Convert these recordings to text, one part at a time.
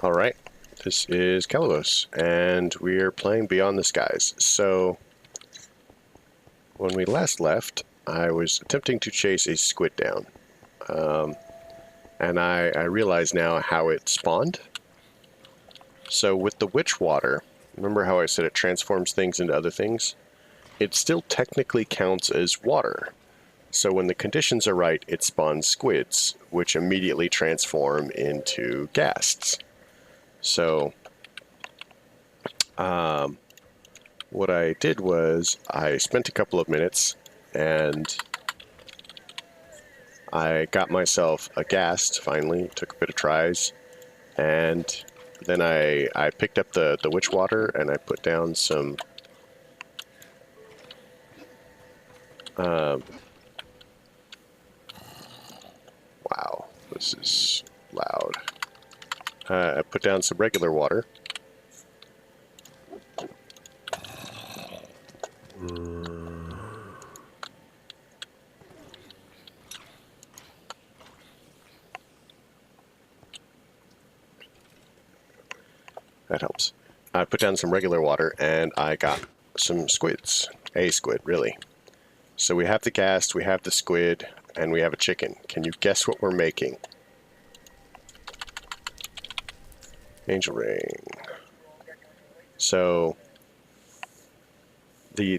Alright, this is Calibos, and we're playing Beyond the Skies. So, when we last left, I was attempting to chase a squid down. And I realize now how it spawned. So with the witch water, remember how I said it transforms things into other things? It still technically counts as water. So when the conditions are right, it spawns squids, which immediately transform into ghasts. So, what I did was I spent a couple of minutes and I got myself a ghast finally, took a bit of tries, and then I picked up the witch water and I put down some wow, this is loud. I put down some regular water. That helps. I put down some regular water and I got some squids. A squid, really. So we have the ghast, we have the squid, and we have a chicken. Can you guess what we're making? Angel ring. So the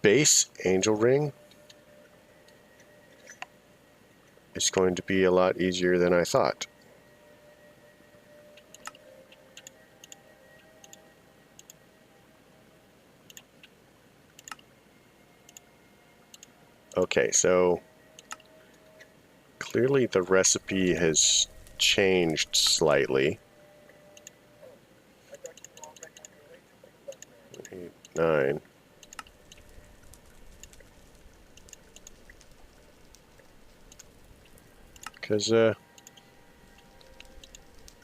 base angel ring is going to be a lot easier than I thought. Okay, so clearly the recipe has changed slightly. 8, 9. Because,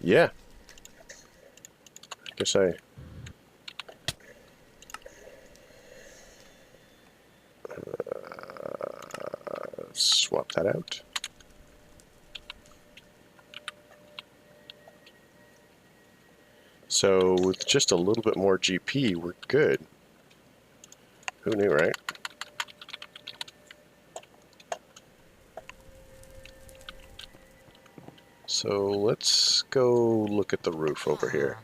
yeah. I guess swap that out. So with just a little bit more GP, we're good. Who knew, right? So let's go look at the roof over here.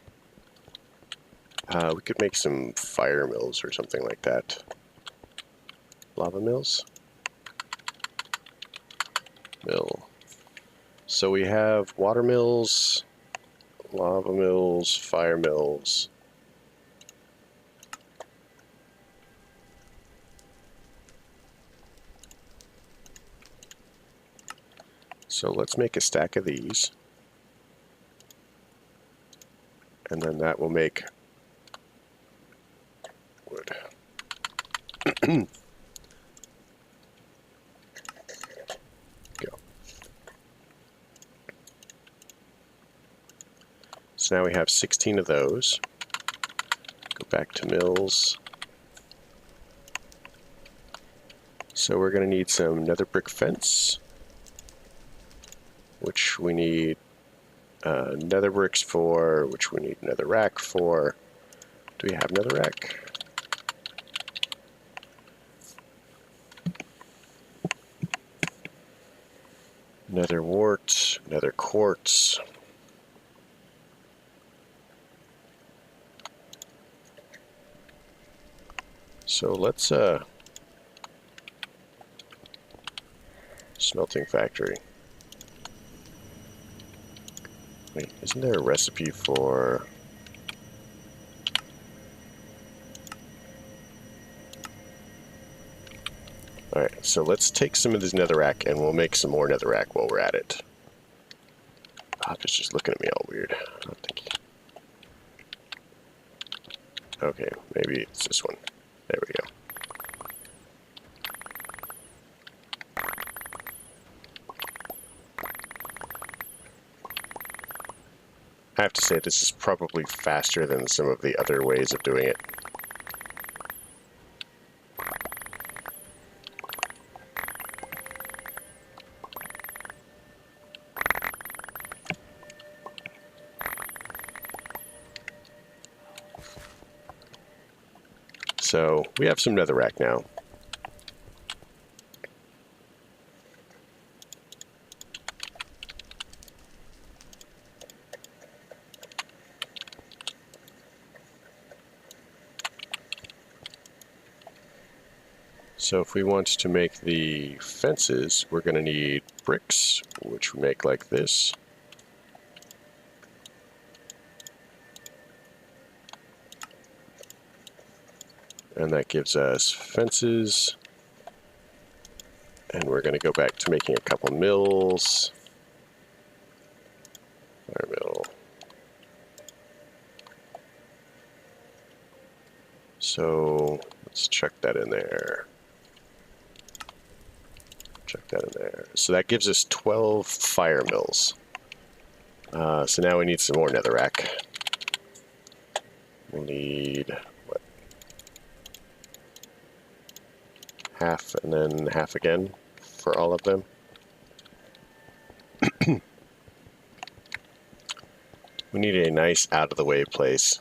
We could make some fire mills or something like that. Lava mills? Mill. So we have water mills, lava mills, fire mills. So let's make a stack of these. And then that will make wood. Go. So now we have 16 of those. Go back to mills. So we're going to need some nether brick fence, which we need nether bricks for, which we need nether rack for. Do we have nether rack? Nether wart, nether quartz. So let's smelting factory. Wait, isn't there a recipe for... Alright, so let's take some of this netherrack and we'll make some more netherrack while we're at it. Pop is just looking at me all weird. I don't think he... Okay, maybe it's this one. There we go. I have to say this is probably faster than some of the other ways of doing it. So we have some netherrack now. So if we want to make the fences, we're going to need bricks, which we make like this. And that gives us fences. And we're going to go back to making a couple mills. Fire mill. So let's chuck that in there. Chuck that in there. So that gives us 12 fire mills. So now we need some more netherrack. We'll need, what? Half and then half again for all of them. We need a nice out-of-the-way place.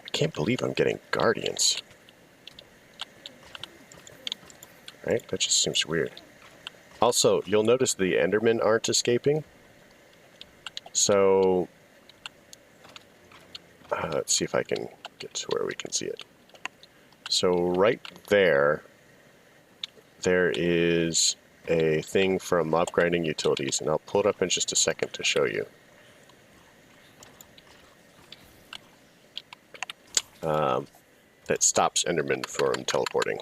I can't believe I'm getting guardians. Right? That just seems weird. Also, you'll notice the Endermen aren't escaping. So, let's see if I can get to where we can see it. So right there, there is a thing from mob grinding utilities, and I'll pull it up in just a second to show you. That stops Enderman from teleporting.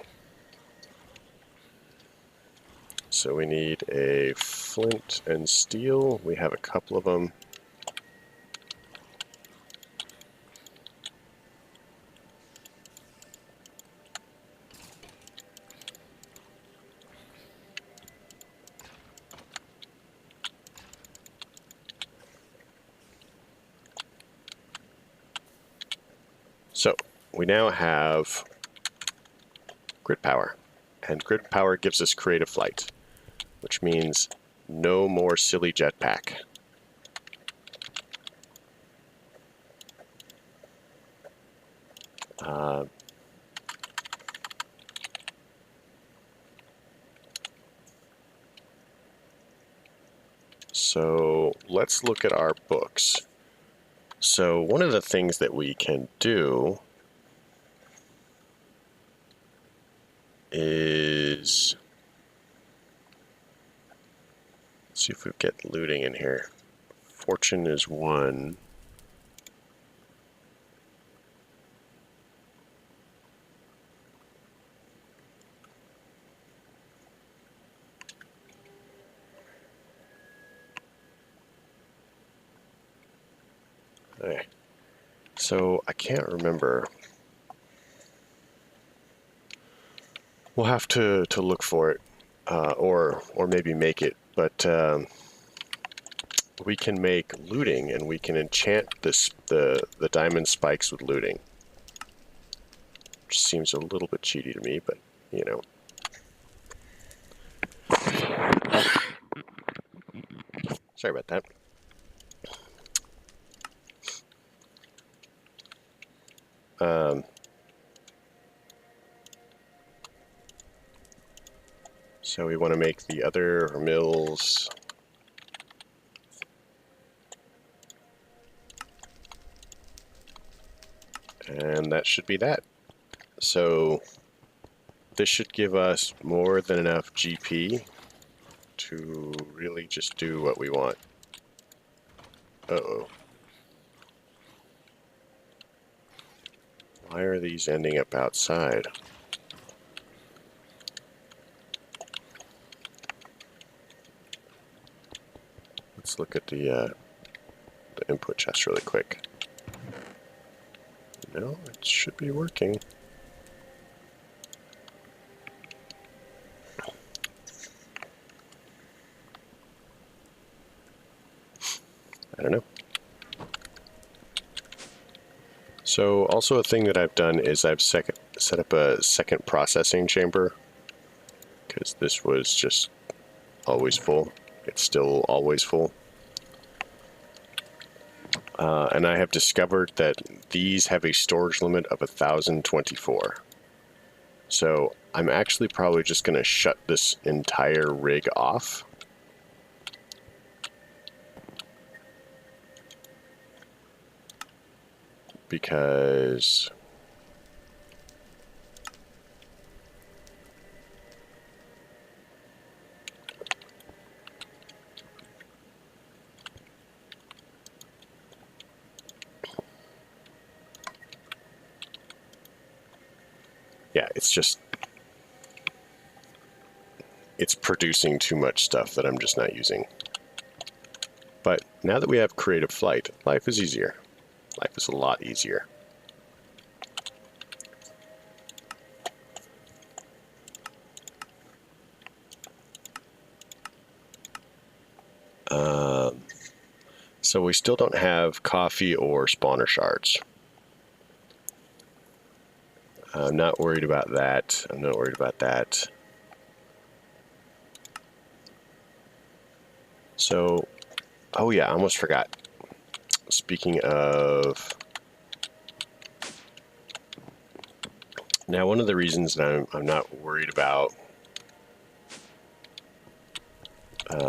So we need a flint and steel. We have a couple of them. So we now have grid power, and grid power gives us creative flight, which means no more silly jetpack. So let's look at our books. So one of the things that we can do is, let's see if we get looting in here. Fortune is 1. Okay. So I can't remember. We'll have to look for it, or maybe make it. But we can make looting, and we can enchant the diamond spikes with looting, which seems a little bit cheaty to me, but you know. Sorry about that. So we want to make the other mills. And that should be that. So this should give us more than enough GP to really just do what we want. Uh-oh. Why are these ending up outside? Let's look at the input chest really quick. No, it should be working. I don't know. So also a thing that I've done is I've set up a second processing chamber, because this was just always full. It's still always full. And I have discovered that these have a storage limit of 1024. So I'm actually probably just going to shut this entire rig off. Because yeah, it's producing too much stuff that I'm just not using. But now that we have creative flight, life is easier. Life is a lot easier. So we still don't have coffee or spawner shards. I'm not worried about that. I'm not worried about that. So, oh yeah, I almost forgot. Speaking of, now one of the reasons that I'm not worried about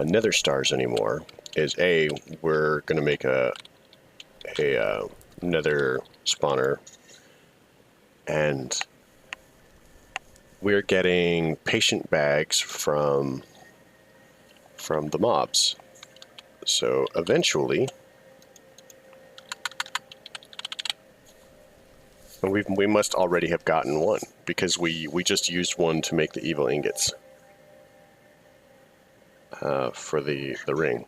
nether stars anymore is we're going to make a nether spawner, and we're getting patient bags from the mobs. So eventually, and we must already have gotten one, because we just used one to make the evil ingots for the ring.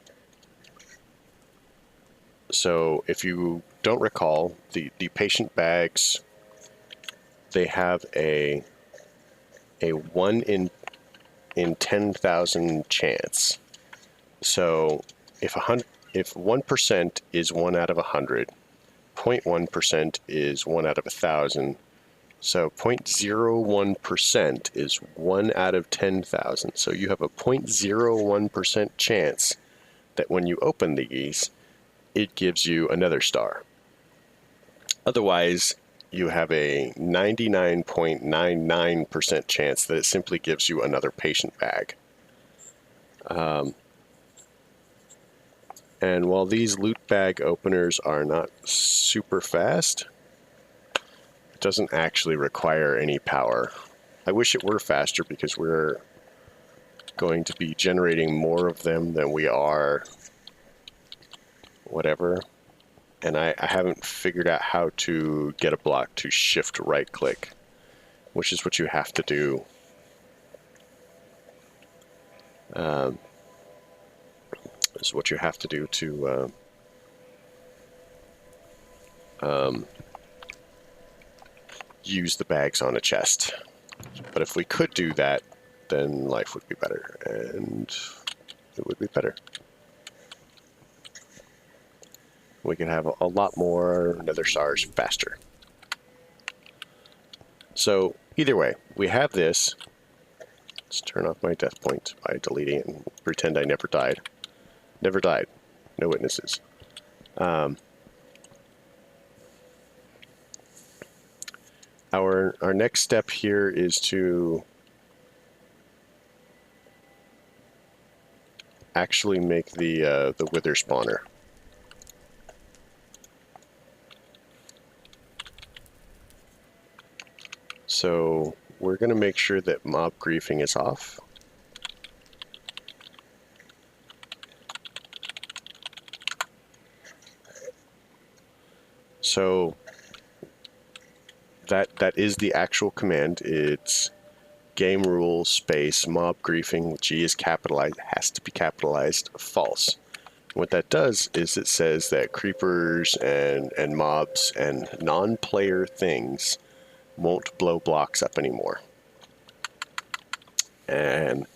So if you don't recall, the patient bags, they have a 1 in 10,000 chance. So if 1% is 1 out of 100, 0.1% is 1 out of 1,000. So 0.01% is 1 out of 10,000. So you have a 0.01% chance that when you open these, it gives you another star. Otherwise, you have a 99.99% chance that it simply gives you another patient bag. And while these loot bag openers are not super fast, it doesn't actually require any power. I wish it were faster, because we're going to be generating more of them than we are whatever. And I haven't figured out how to get a block to shift right click, which is what you have to do. Is what you have to do to use the bags on a chest. But if we could do that, then life would be better, and it would be better. We could have a lot more nether stars faster. So either way, we have this. Let's turn off my death point by deleting it and pretend I never died. Never died. No witnesses. Our next step here is to actually make the wither spawner. So we're going to make sure that mob griefing is off. So that is the actual command. It's game rules space mob griefing. G is capitalized, has to be capitalized, false. What that does is it says that creepers and mobs and non-player things won't blow blocks up anymore. And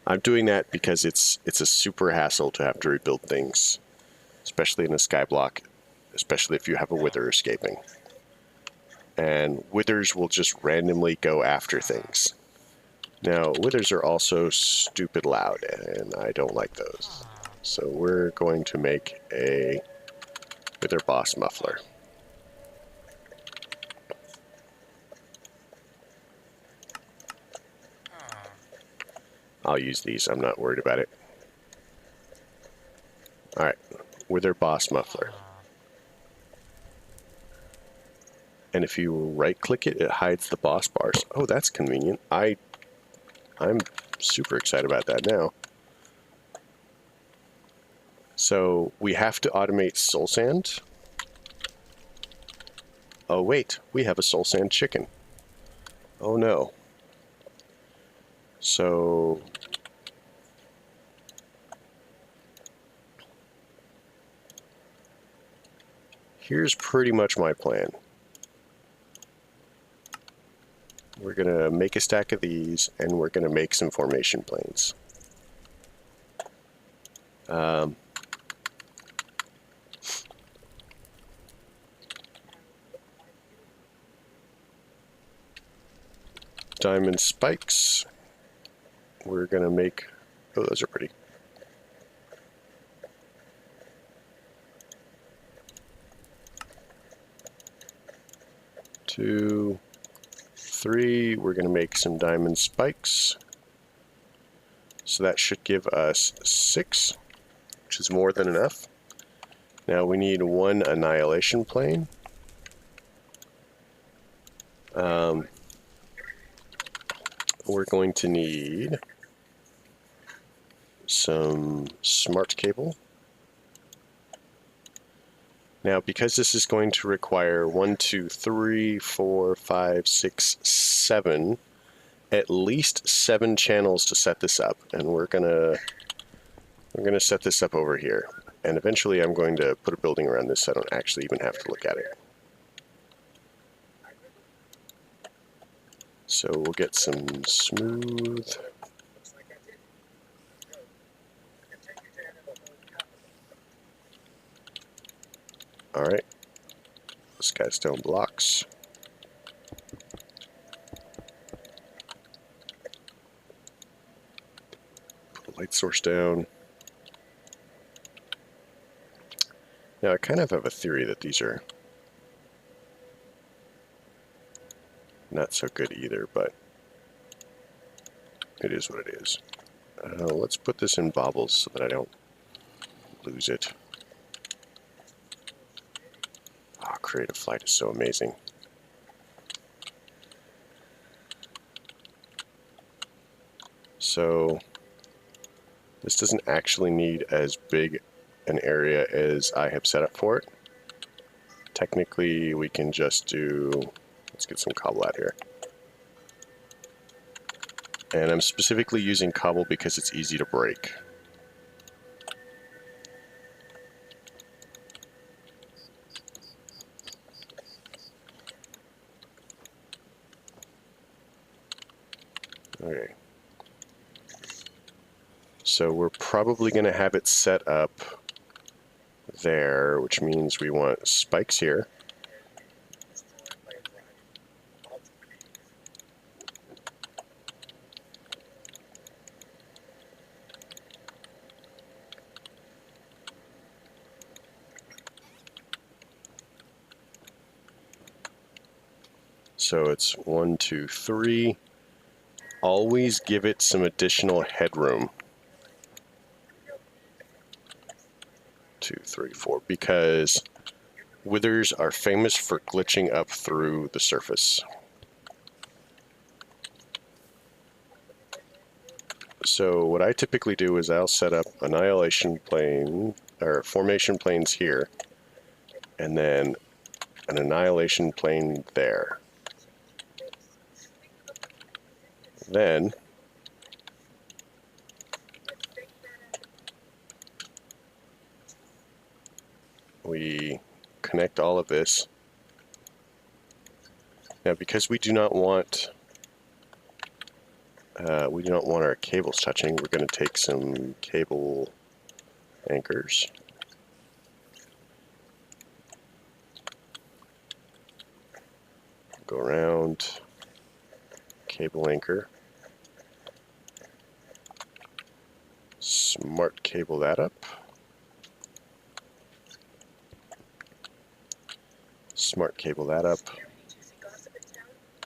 I'm doing that because it's a super hassle to have to rebuild things, especially in a skyblock, especially if you have a wither escaping. and withers will just randomly go after things. Now, withers are also stupid loud, and I don't like those. So we're going to make a wither boss muffler. I'll use these, I'm not worried about it. Alright, wither boss muffler. And if you right-click it, it hides the boss bars. Oh, that's convenient. I'm super excited about that now. So we have to automate soul sand. Oh wait, we have a soul sand chicken. Oh no. So here's pretty much my plan. We're gonna make a stack of these, and we're gonna make some formation planes. Diamond spikes. We're gonna make, oh, those are pretty. Two, three, we're gonna make some diamond spikes. So that should give us 6, which is more than enough. Now we need 1 annihilation plane. We're going to need some smart cable. Now, because this is going to require 1, 2, 3, 4, 5, 6, 7, at least 7 channels to set this up, and we're gonna set this up over here. And eventually, I'm going to put a building around this, so I don't actually even have to look at it. So we'll get some smooth. Alright. Skystone blocks. Put the light source down. Now I kind of have a theory that these are not so good either, but it is what it is. Let's put this in bobbles so that I don't lose it. Oh, creative flight is so amazing. So this doesn't actually need as big an area as I have set up for it. Technically, we can just do, let's get some cobble out here. And I'm specifically using cobble because it's easy to break. Okay. So we're probably going to have it set up there, which means we want spikes here. So it's 1, 2, 3. Always give it some additional headroom. 2, 3, 4, because withers are famous for glitching up through the surface. So what I typically do is I'll set up annihilation plane, or formation planes here, and then an annihilation plane there. Then we connect all of this. Now, because we do not want our cables touching, we're going to take some cable anchors. Go around, cable anchor, smart cable that up, smart cable that up.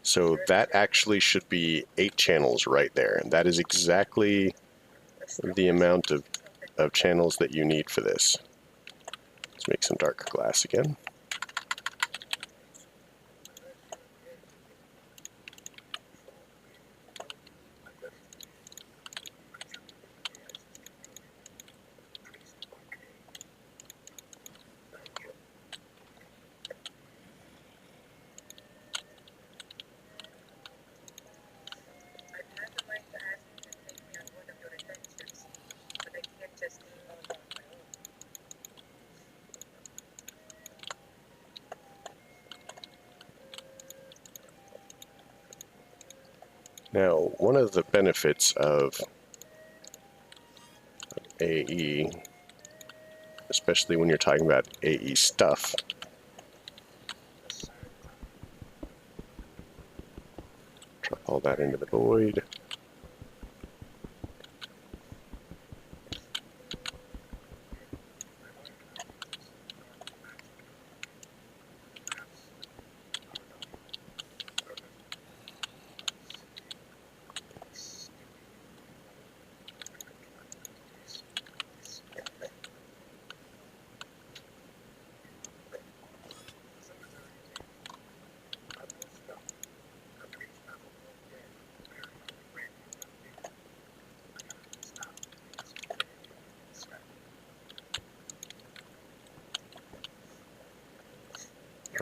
So that actually should be 8 channels right there, and that is exactly the amount of channels that you need for this. Let's make some darker glass again. Now, one of the benefits of AE, especially when you're talking about AE stuff, drop all that into the void.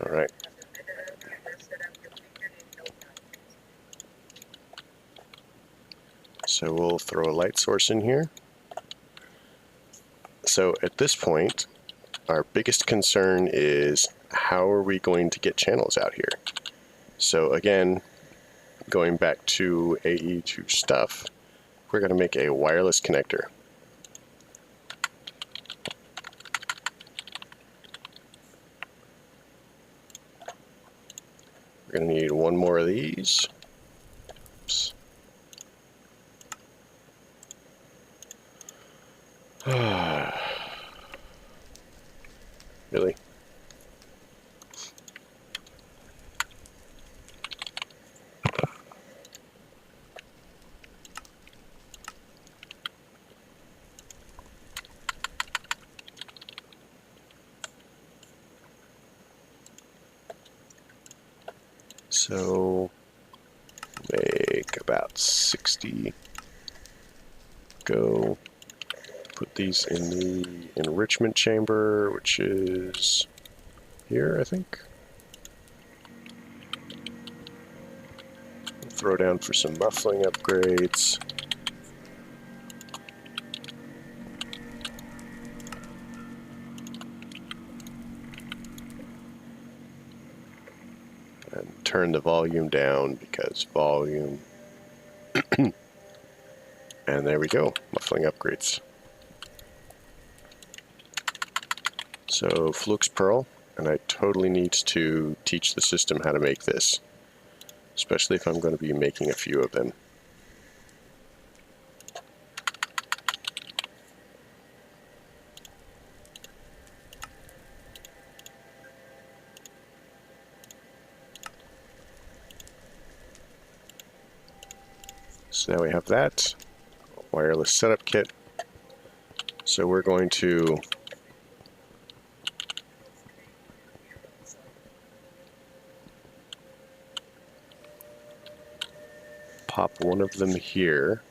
All right. So we'll throw a light source in here. So at this point, our biggest concern is how are we going to get channels out here? So again, going back to AE2 stuff, we're going to make a wireless connector. We're going to need one more of these. Oops. Really? So make about 60. Go put these in the enrichment chamber, which is here, I think. Throw down for some muffling upgrades. And turn the volume down because volume. And there we go, muffling upgrades. So Flux Pearl, and I totally need to teach the system how to make this, especially if I'm going to be making a few of them. So now we have that wireless setup kit. So we're going to pop one of them here,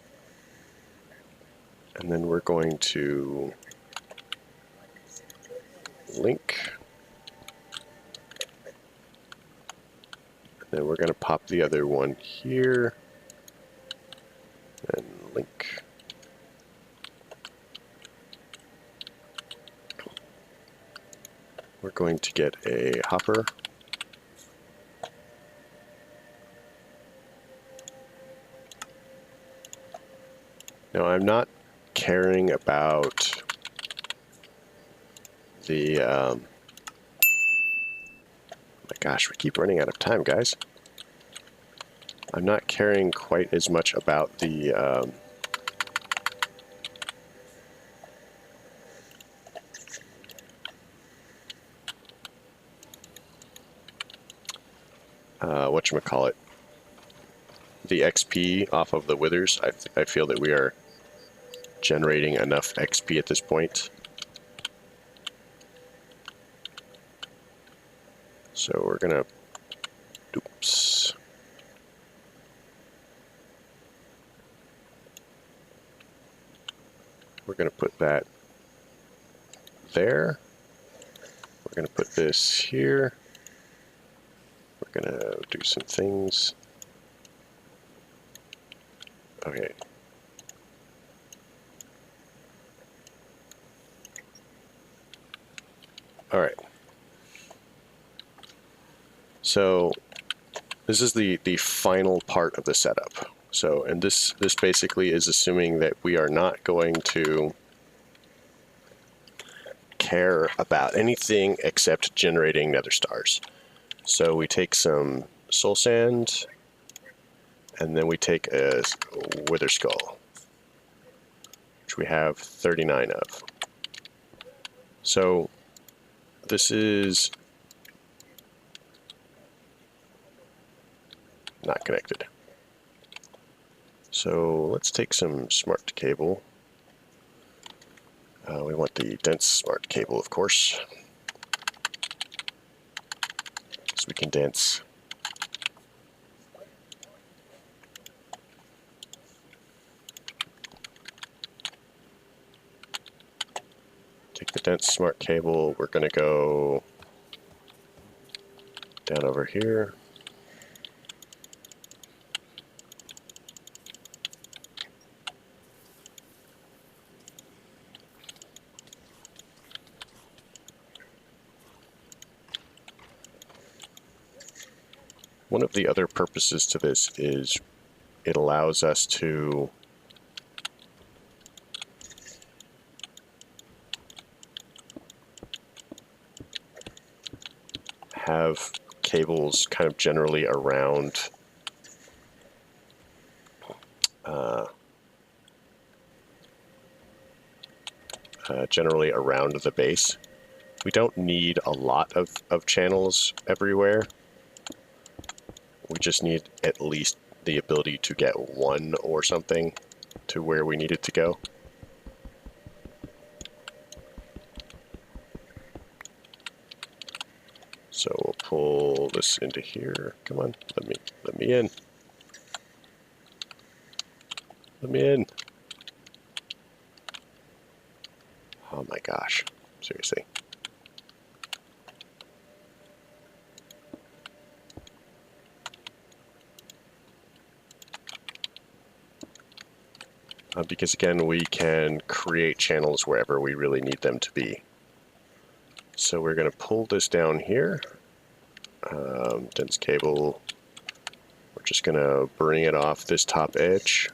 and then we're going to link, and then we're going to pop the other one here, and link. We're going to get a hopper. Now I'm not caring about the, my gosh, we keep running out of time, guys. I'm not caring quite as much about the whatchamacallit, the XP off of the withers. I feel that we are generating enough XP at this point. So we're gonna, oops. We're gonna put that there. We're gonna put this here. We're gonna do some things. Okay. All right. So this is the final part of the setup. So, and this basically is assuming that we are not going to care about anything except generating nether stars. So we take some soul sand, and then we take a wither skull, which we have 39 of. So this is not connected. So let's take some smart cable. We want the dense smart cable, of course, so we can dense. Take the dense smart cable. We're going to go down over here. One of the other purposes to this is it allows us to have cables kind of generally around the base. We don't need a lot of channels everywhere. We just need at least the ability to get one or something to where we need it to go. So we'll pull this into here. Come on, let me in. Let me in. Oh my gosh, seriously. Because again, we can create channels wherever we really need them to be. So we're going to pull this down here. Dense cable. We're just going to bring it off this top edge.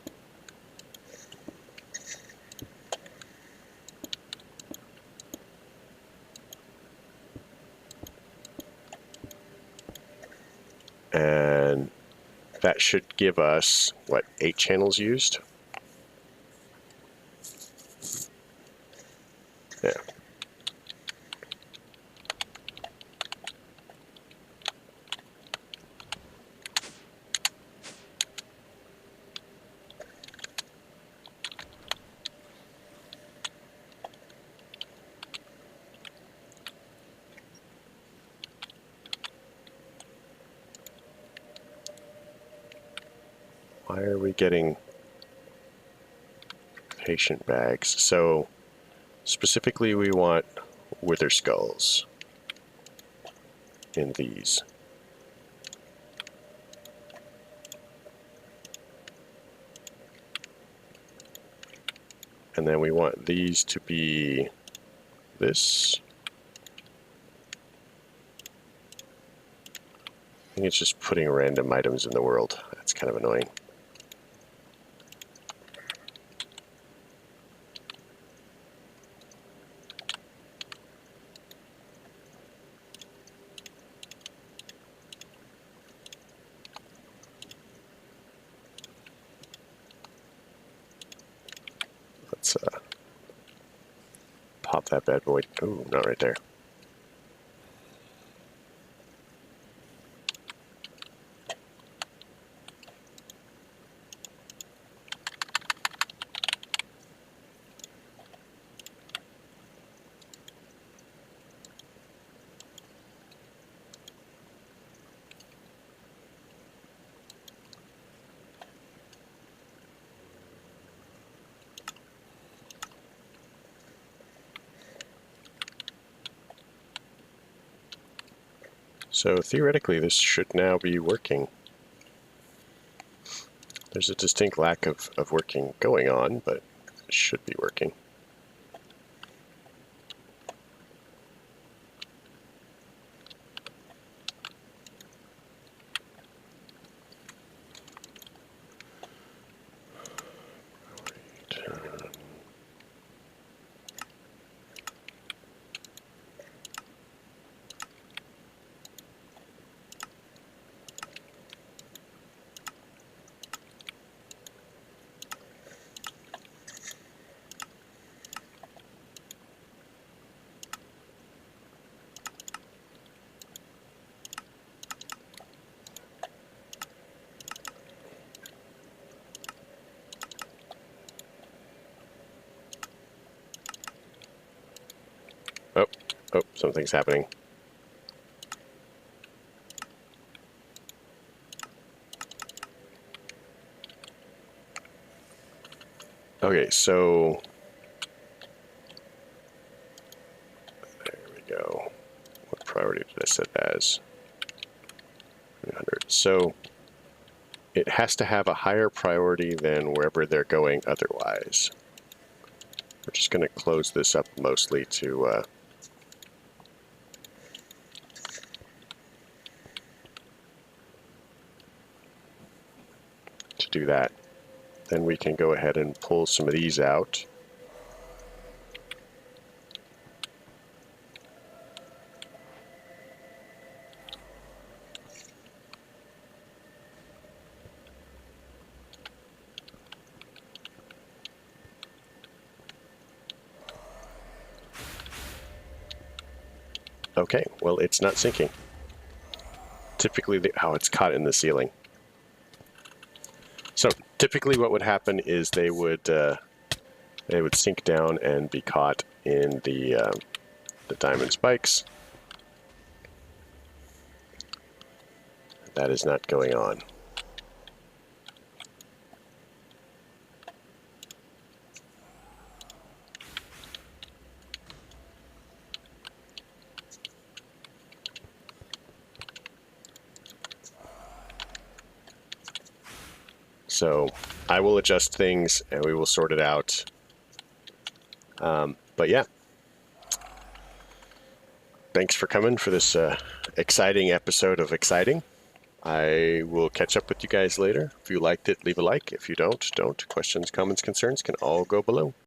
And that should give us, what, 8 channels used? Yeah. Why are we getting patient bags? So specifically we want wither skulls in these. And then we want these to be this. I think it's just putting random items in the world. That's kind of annoying. pop that bad boy. Ooh, not right there. So theoretically, this should now be working. There's a distinct lack of working going on, but it should be working. Oh, something's happening. Okay, so there we go. What priority did I set as? 300. So it has to have a higher priority than wherever they're going otherwise. We're just going to close this up mostly to do that. Then we can go ahead and pull some of these out. Okay, well, it's not sinking. Typically, it's caught in the ceiling. So typically what would happen is they would sink down and be caught in the diamond spikes. That is not going on. So I will adjust things and we will sort it out. But yeah, thanks for coming for this exciting episode of Exciting. I will catch up with you guys later. If you liked it, leave a like. If you don't. Questions, comments, concerns can all go below.